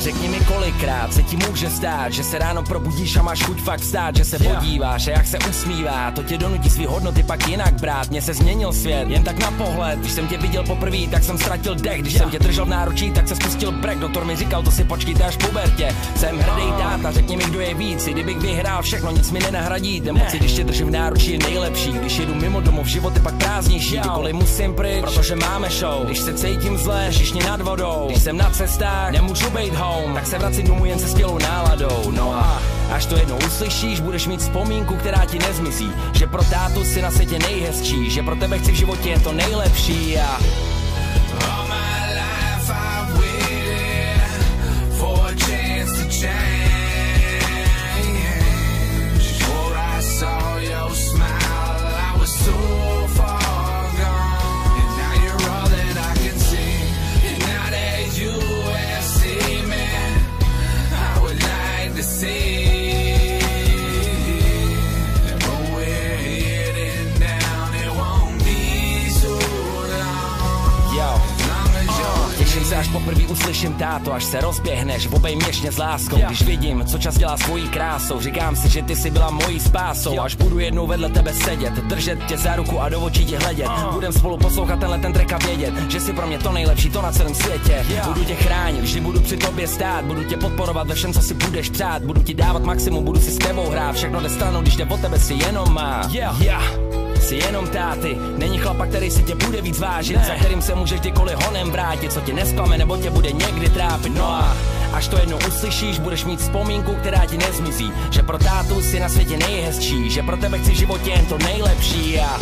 Řekni mi, kolikrát se ti může stát, že se ráno probudíš a máš chuť fakt vstát, že se podíváš a jak se usmívá, to tě donutí svý hodnoty pak jinak brát. Mně se změnil svět, jen tak na pohled. Když jsem tě viděl poprvé, tak jsem ztratil dech. Když jsem tě držel v náručí, tak se spustil brek. Doktor mi říkal, to si počkejte až pubertě. Jsem hrdý táta, řekni mi, kdo je víc. I kdybych vyhrál všechno, nic mi nenahradí. Ten pocit, když tě držím v náručí, je nejlepší. Když jedu mimo domov, život je pak prázdnější. Kdykoliv musím pryč, protože máme show. Když se cítím zle, všichni nad vodou. Když jsem na cestách, nemůžu být home, tak se vracím domů jen se skvělou náladou. No a až to jednou uslyšíš, budeš mít vzpomínku, která ti nezmizí. Že pro tátu si na světě nejhezčí, že pro tebe chci v životě jen to nejlepší. A až poprvé uslyším táto, až se rozběhneš, obej měšně s láskou. Když vidím, co čas dělá svojí krásou, říkám si, že ty jsi byla mojí spásou. Až budu jednou vedle tebe sedět, držet tě za ruku a do očí tě hledět. Budem spolu poslouchat ten track a vědět, že jsi pro mě to nejlepší, to na celém světě. Budu tě chránit, vždy budu při tobě stát, budu tě podporovat ve všem, co si budeš přát. Budu ti dávat maximum, budu si s tebou hrát, všechno jde stranou, když jde o tebe, si jenom má. Jsi jenom táty, není chlapa, který si tě bude víc vážit, za kterým se můžeš kdykoliv honem vrátit, co tě nesklame nebo tě bude někdy trápit. No a až to jednou uslyšíš, budeš mít vzpomínku, která ti nezmizí. Že pro tátu si na světě nejhezčí, že pro tebe chci v životě jen to nejlepší. A